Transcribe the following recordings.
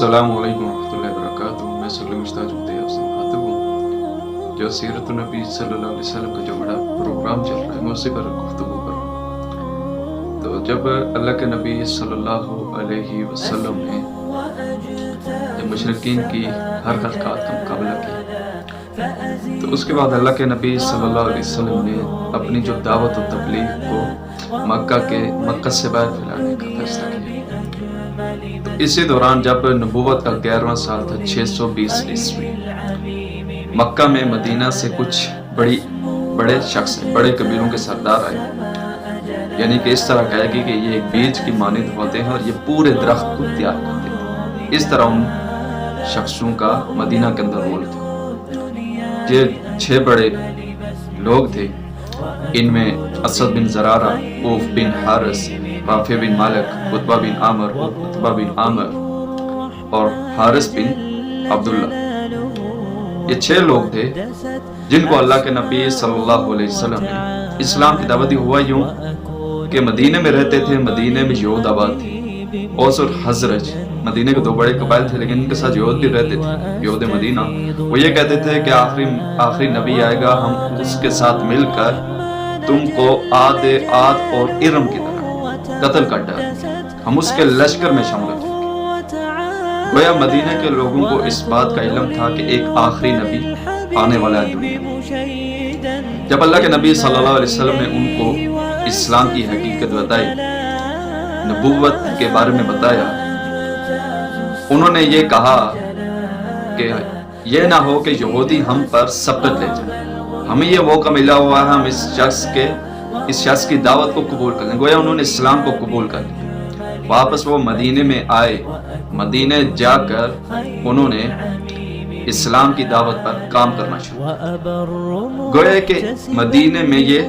السلام علیکم ورحمۃ اللہ وبرکاتہ۔ میں سلیم استاد آپ سے مخاطب ہوں جو سیرت النبی صلی اللہ علیہ وسلم کا جو بڑا پروگرام چل رہا ہے میں اسی پر گفتگو کروں۔ تو جب اللہ کے نبی صلی اللہ علیہ وسلم نے مشرکین کی ہر حرکات کا مقابلہ کیا تو اس کے بعد اللہ کے نبی صلی اللہ علیہ وسلم نے اپنی جو دعوت و تبلیغ کو مکہ سے باہر پھیلانے کا فیصلہ کیا۔ تو اسی دوران جب نبوت کا 11واں سال تھا 620 عیسوی، مکہ میں مدینہ سے کچھ بڑے شخص بڑے قبیلوں کے سردار آئے، یعنی کہ اس طرح کہے گی کہ یہ ایک بیج کی مانند ہوتے ہیں اور یہ پورے درخت کو تیار کرتے تھے۔ اس طرح ان شخصوں کا مدینہ کے اندر رول تھا۔ یہ 6 بڑے لوگ تھے، ان میں اسد بن زرارہ، اوف بن حارث، رافع بن مالک، عتبہ بن عامر اور حارث بن عبداللہ۔ یہ 6 لوگ تھے جن کو اللہ کے نبی صلی اللہ علیہ وسلم نے اسلام کی دعوت دی۔ ہوا یوں کہ مدینے میں رہتے تھے، مدینے میں یہود آباد تھی، اوس اور حزرج مدینے کے 2 بڑے قبائل تھے، لیکن ان کے ساتھ یہود بھی رہتے تھے، یہود مدینہ۔ وہ یہ کہتے تھے کہ آخری نبی آئے گا، ہم اس کے ساتھ مل کر تم کو عاد اور ارم کی طرح قتل کر ڈالیں، ہم اس کے لشکر میں شامل ہو جائیں گے۔ گویا مدینہ کے لوگوں کو اس بات کا علم تھا کہ ایک آخری نبی آنے والا ہے دنیا میں۔ جب اللہ کے نبی صلی اللہ علیہ وسلم نے ان کو اسلام کی حقیقت بتائی، نبوت کے بارے میں بتایا، انہوں نے یہ کہا کہ یہ نہ ہو کہ یہودی ہم پر سبقت لے جائیں، ہمیں یہ موقع ملا ہوا ہے، ہم اس شخص کی دعوت کو قبول کر لیں۔ گویا انہوں نے اسلام کو قبول کر لیا۔ واپس وہ مدینے میں آئے، مدینے جا کر انہوں نے اسلام کی دعوت پر کام کرنا شروع۔ گویا کہ مدینے میں یہ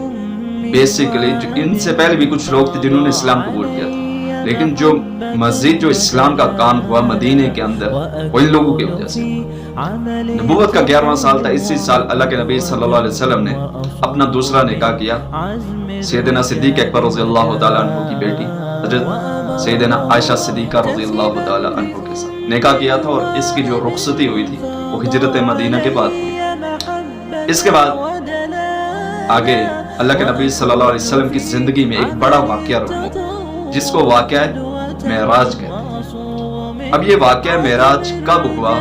بیسیکلی ان سے پہلے بھی کچھ لوگ تھے جنہوں نے اسلام قبول کیا تھا، لیکن جو مزید جو اسلام کا کام ہوا مدینے کے اندر وہ ان لوگوں کی وجہ سے۔ نبوت کا 11واں سال تھا، اسی سال اللہ کے نبی صلی اللہ علیہ وسلم نے اپنا دوسرا نکاح کیا سیدنا صدیق اکبر رضی اللہ تعالیٰ عنہ کی بیٹی حضرت سیدنا عائشہ صدیقہ رضی اللہ تعالیٰ عنہ کے ساتھ نکاح کیا تھا، اور اس کی جو رخصتی ہوئی تھی وہ ہجرت مدینہ کے بعد ہوئی۔ اس کے بعد آگے اللہ کے نبی صلی اللہ علیہ وسلم کی زندگی میں ایک بڑا واقعہ رخ جس کو واقعہ معراج کہتے ہیں۔ اب یہ واقعہ معراج کب ہوا؟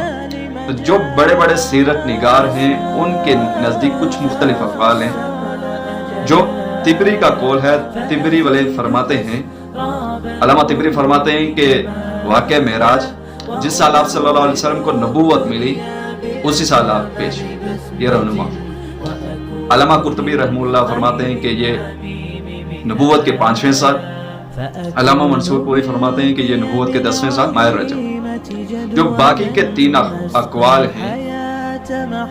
تو جو بڑے سیرت نگار ہیں ان کے نزدیک کچھ مختلف اقوال ہیں۔ جو طبری کا قول ہے، طبری والے فرماتے ہیں، علامہ طبری فرماتے ہیں کہ واقعہ معراج جس سال آپ صلی اللہ علیہ وسلم کو نبوت ملی اسی سال آپ پیش ہوئے، یہ رہنما۔ علامہ قرطبی رحمہ اللہ فرماتے ہیں کہ یہ نبوت کے 5ویں سال۔ علامہ منصور پوری فرماتے ہیں کہ یہ نبوت کے 10ویں سال ماہ رجب۔ جو باقی کے 3 اقوال ہیں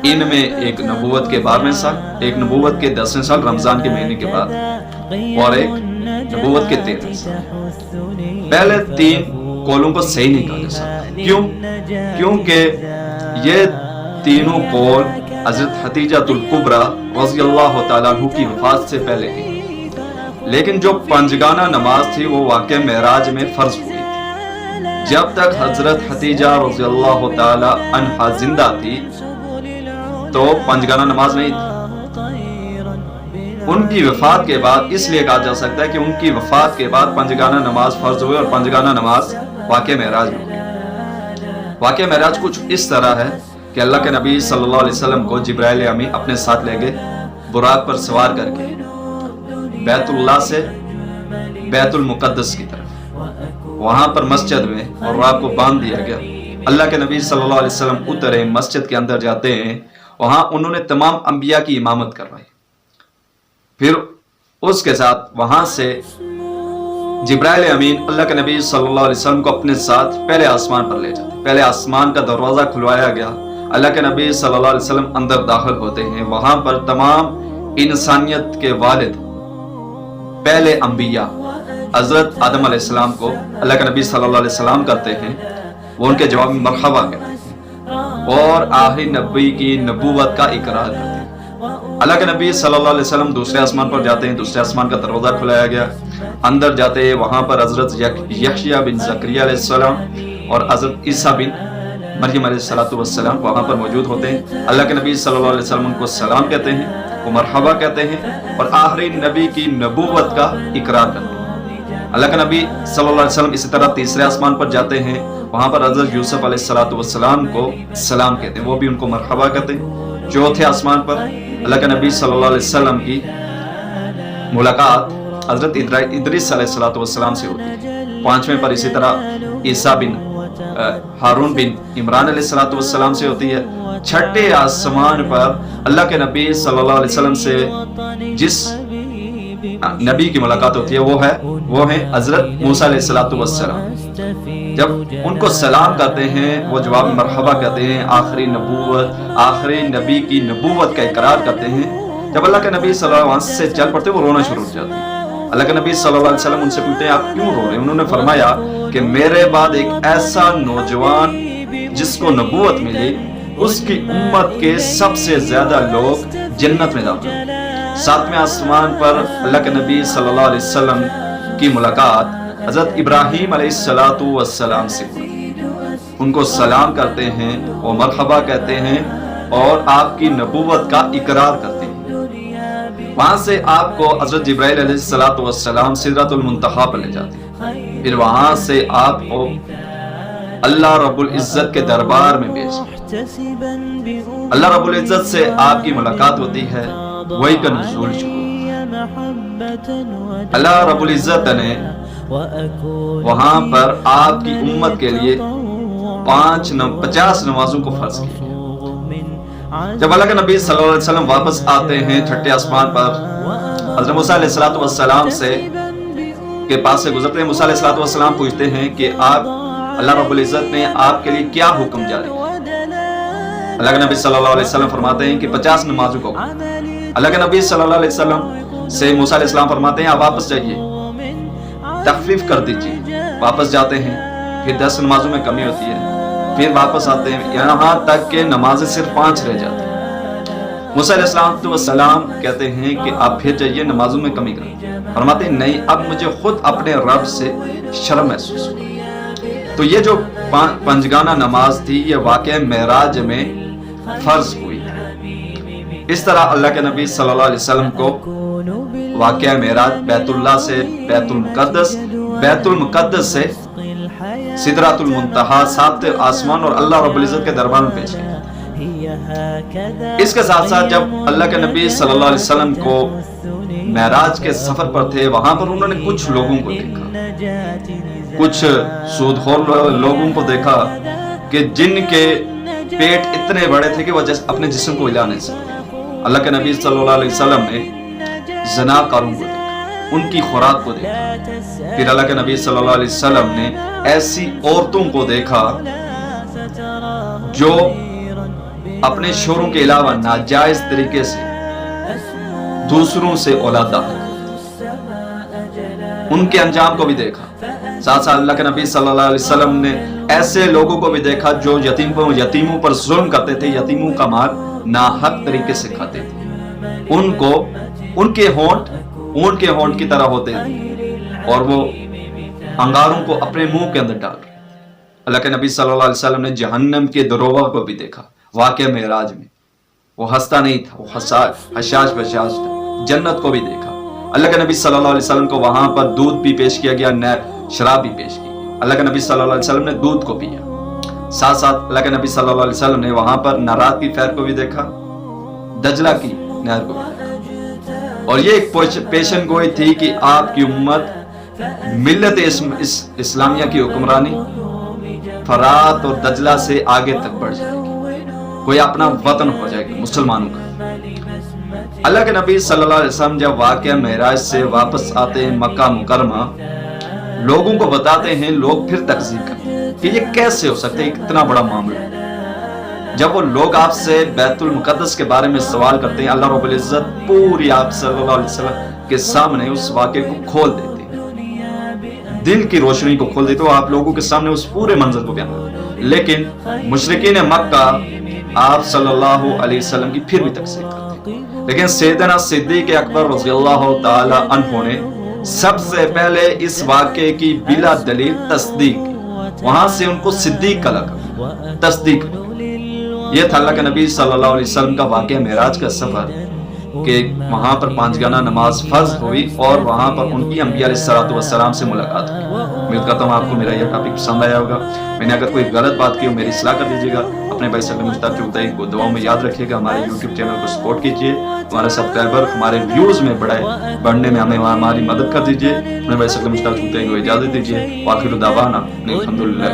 ان میں ایک نبوت کے 12ویں سال، ایک نبوت کے 10ویں سال رمضان کے مہینے کے بعد، اور ایک نبوت کے 13ویں سال۔ پہلے 3 قولوں کو صحیح نہیں کہا جا سکتا۔ کیوں؟ کیونکہ یہ تینوں قول حضرت خدیجہ الکبریٰ رضی اللہ تعالیٰ عنہ کی وفات سے پہلے کی، لیکن جو پنجگانہ نماز تھی وہ واقع معراج میں فرض ہوئی تھی۔ جب تک حضرت خدیجہ رضی اللہ تعالیٰ عنہا زندہ تھی تو پنجگانہ نماز نہیں تھی۔ ان کی وفات کے بعد اس لیے کہا جا سکتا ہے کہ ان کی وفات کے بعد پنجگانہ نماز فرض ہوئی، اور پنجگانہ نماز واقع معراج میں ہوئی۔ واقع معراج کچھ اس طرح ہے کہ اللہ کے نبی صلی اللہ علیہ وسلم کو جبرائیل امین اپنے ساتھ لے گئے، براق پر سوار کر کے بیت اللہ سے بیت المقدس کی طرف، وہاں پر مسجد میں اور راہ کو باندھ دیا گیا۔ اللہ کے نبی صلی اللہ علیہ وسلم اترے، مسجد کے اندر جاتے ہیں، وہاں انہوں نے تمام انبیاء کی امامت کروائی۔ پھر اس کے ساتھ وہاں سے جبرائیل امین اللہ کے نبی صلی اللہ علیہ وسلم کو اپنے ساتھ پہلے آسمان پر لے جاتے۔ پہلے آسمان کا دروازہ کھلوایا گیا، اللہ کے نبی صلی اللہ علیہ وسلم اندر داخل ہوتے ہیں۔ وہاں پر تمام انسانیت کے والد پہلے انبیاء حضرت آدم علیہ السلام کو اللہ کے نبی صلی اللہ علیہ وسلم کرتے ہیں، وہ ان کے جواب میں مرحبا کہتے ہیں اور آخری نبی کی نبوت کا اقرار کرتے ہیں۔ اللہ کے نبی صلی اللہ علیہ وسلم دوسرے آسمان پر جاتے ہیں، دوسرے آسمان کا دروازہ کھلایا گیا، اندر جاتے ہیں، وہاں پر حضرت یحییٰ بن زکریا علیہ السلام اور حضرت عیسیٰ بن مریم علیہ الصلوۃ والسلام وہاں پر موجود ہوتے ہیں. اللہ کے نبی صلی اللہ علیہ وسلم ان کو سلام کہتے ہیں, وہ مرحبا کہتے ہیں, اور آخری نبی کی نبوت کا اقرار کرتے ہیں. اللہ کے نبی صلی اللہ علیہ وسلم اسی طرح تیسرے آسمان پر جاتے ہیں, وہاں پر حضرت یوسف علیہ الصلوۃ والسلام کو سلام کہتے ہیں, وہ بھی ان کو مرحبا کہتے ہیں. چوتھے آسمان پر اللہ کے نبی صلی اللہ علیہ وسلم کی ملاقات حضرت ادریس علیہ الصلوۃ والسلام سے ہوتی ہے. پانچویں پر اسی طرح عیسیٰ بن ہارون بن عمران علیہ الصلوۃ والسلام سے ہوتی ہے. چھٹے آسمان پر اللہ کے نبی صلی اللہ علیہ وسلم سے جس نبی کی ملاقات ہوتی ہے وہ ہے حضرت موسیٰ علیہ الصلوۃ والسلام. جب ان کو سلام کرتے ہیں وہ جواب مرحبا کہتے ہیں, آخری نبی کی نبوت کا اقرار کرتے ہیں. جب اللہ کے نبی صلی اللہ علیہ وسلم سے چل پڑتے وہ رونا شروع ہو جاتے ہیں. اللہ کے نبی صلی اللہ علیہ وسلم ان سے پوچھتے ہیں آپ کیوں رو رہے ہیں؟ انہوں نے فرمایا کہ میرے بعد ایک ایسا نوجوان جس کو نبوت ملی, اس کی امت کے سب سے زیادہ لوگ جنت میں داخل ہوئے. ساتویں آسمان پر اللہ کے نبی صلی اللہ علیہ وسلم کی ملاقات حضرت ابراہیم علیہ الصلوۃ والسلام سے ہوئی. ان کو سلام کرتے ہیں, وہ مرحبا کہتے ہیں اور آپ کی نبوت کا اقرار کرتے ہیں. وہاں سے آپ کو حضرت جبرائیل علیہ الصلوۃ والسلام سدرۃ المنتہا پر لے جاتے ہیں. پھر وہاں سے آپ کو اللہ رب العزت کے دربار میں بھیجتے ہیں. اللہ رب العزت سے آپ کی ملاقات ہوتی ہے, وحی کا نزول شروع. اللہ رب العزت نے وہاں پر آپ کی امت کے لیے 50 نمازوں کو فرض کیا. جب اللہ کے نبی صلی اللہ علیہ وسلم واپس آتے ہیں چھٹے آسمان پر, حضرت موسیٰ علیہ الصلوۃ والسلام سے کے پاس سے گزرتے ہیں. موسیٰ علیہ الصلوۃ والسلام پوچھتے ہیں کہ آپ اللہ رب العزت نے آپ کے لیے کیا حکم جاری کیا؟ اللہ کے نبی صلی اللہ علیہ وسلم فرماتے ہیں کہ 50 نمازوں کو. اللہ کے نبی صلی اللہ علیہ وسلم سے موسیٰ علیہ السلام فرماتے ہیں آپ واپس جائیے, تخفیف کر دیجیے. واپس جاتے ہیں, پھر 10 نمازوں میں کمی ہوتی ہے, پھر واپس آتے ہیں, یہاں تک کہ نمازیں صرف 5 رہ جاتی ہیں. موسیٰ علیہ السلام کہتے ہیں کہ آپ پھر جائیے, نمازوں میں کمی کریں. فرماتے ہیں نہیں, اب مجھے خود اپنے رب سے شرم محسوس ہو. تو یہ جو پنجگانہ نماز تھی یہ واقعہ معراج میں فرض ہوئی. اس طرح اللہ کے نبی صلی اللہ علیہ وسلم کو واقعہ معراج بیت اللہ سے بیت المقدس سے سدرۃ المنتہا, ساتویں آسمان اور اللہ رب العزت کے دربار میں پیش کیا. اس کے ساتھ ساتھ جب اللہ کے نبی صلی اللہ علیہ وسلم کو معراج کے سفر پر تھے, وہاں پر انہوں نے کچھ لوگوں کو دیکھا, کچھ سودخور لوگوں کو دیکھا کہ جن کے پیٹ اتنے بڑے تھے کہ وہ اپنے جسم کو ہلا نہیں سکتے. اللہ کے نبی صلی اللہ علیہ وسلم نے زناکاروں کو دیکھا, ان کی خوراک کو دیکھا. پھر اللہ کے نبی صلی اللہ علیہ وسلم نے ایسی عورتوں کو دیکھا جو اپنے شوہروں کے علاوہ ناجائز طریقے سے دوسروں سے اولاد داخل کرتے, ان کے انجام کو بھی دیکھا. ساتھ ساتھ اللہ کے نبی صلی اللہ علیہ وسلم نے ایسے لوگوں کو بھی دیکھا جو یتیموں پر ظلم کرتے تھے, یتیموں کا مال ناحق طریقے سے کھاتے تھے. ان کے ہونٹ اونٹ کے ہونٹ کی طرح ہوتے تھے اور وہ انگاروں کو اپنے منہ کے اندر ڈال رہے. اللہ کے نبی صلی اللہ علیہ وسلم نے جہنم کے دروغ کو بھی دیکھا واقعہ معراج میں. وہ ہنستا نہیں تھا, وہ حشاش بشاش تھا. جنت کو بھی دیکھا. اللہ کے نبی صلی اللہ علیہ وسلم کو وہاں پر دودھ بھی پیش کیا گیا, شراب بھی پیش کی. اللہ کے نبی صلی اللہ علیہ وسلم نے دودھ کو پیا. ساتھ ساتھ اللہ کے نبی صلی اللہ علیہ وسلم نے وہاں پر نارات کی فیر کو بھی دیکھا, دجلہ کی نہر کو بھی دیکھا. اور یہ ایک پیشن گوئی تھی کہ آپ کی امت ملت اسلامیہ کی حکمرانی فرات اور دجلہ سے آگے تک بڑھ جائے گی, کوئی اپنا وطن ہو جائے گا مسلمانوں کا. اللہ کے نبی صلی اللہ علیہ وسلم جب واقعہ معراج سے واپس آتے ہیں مکہ مکرمہ, لوگوں کو بتاتے ہیں, لوگ پھر تکذیب کرتے ہیں کہ یہ کیسے ہو سکتے ہیں, اتنا بڑا معاملہ. جب وہ لوگ آپ سے بیت المقدس کے بارے میں سوال کرتے ہیں, اللہ رب العزت پوری آپ صلی اللہ علیہ وسلم کے سامنے اس واقعے کو کھول دیتے ہیں, دل کی روشنی کو کھول دیتے ہیں, آپ لوگوں کے سامنے اس پورے منظر کو بیان کرتے ہیں. لیکن مشرکین مکہ آپ صلی اللہ علیہ وسلم کی پھر بھی تکذیب کرتے ہیں. لیکن سیدنا صدیق اکبر رضی اللہ تعالی عنہ نے سب سے پہلے اس واقعے کی بلا دلیل تصدیق کی. وہاں سے ان کو صدیق کا لقب، تصدیق۔ یہ تھا اللہ کے نبی صلی اللہ علیہ وسلم کا واقعہ معراج کا سفر، کہ وہاں پر 5 گانا نماز فرض ہوئی اور وہاں پر ان کی انبیاء علیہ السلام سے ملاقات ہوئی۔ امید کرتا ہوں آپ کو میرا یہ ٹاپک پسند آیا ہوگا۔ میں نے اگر کوئی غلط بات کی ہو میری اصلاح کر دیجیے گا۔ اپنے بھائی سلیم مشتاق چغتائی کو دعاؤں میں یاد رکھیے گا۔ ہمارے یوٹیوب چینل کو سپورٹ کیجیے، ہمارے سبسکرائبر ہمارے ویوز میں بڑھنے میں ہماری مدد کر دیجیے۔ اپنے بھائی سلیم مشتاق چغتائی کو اجازت دیجیے۔ وآخر دعوانا الحمدللہ۔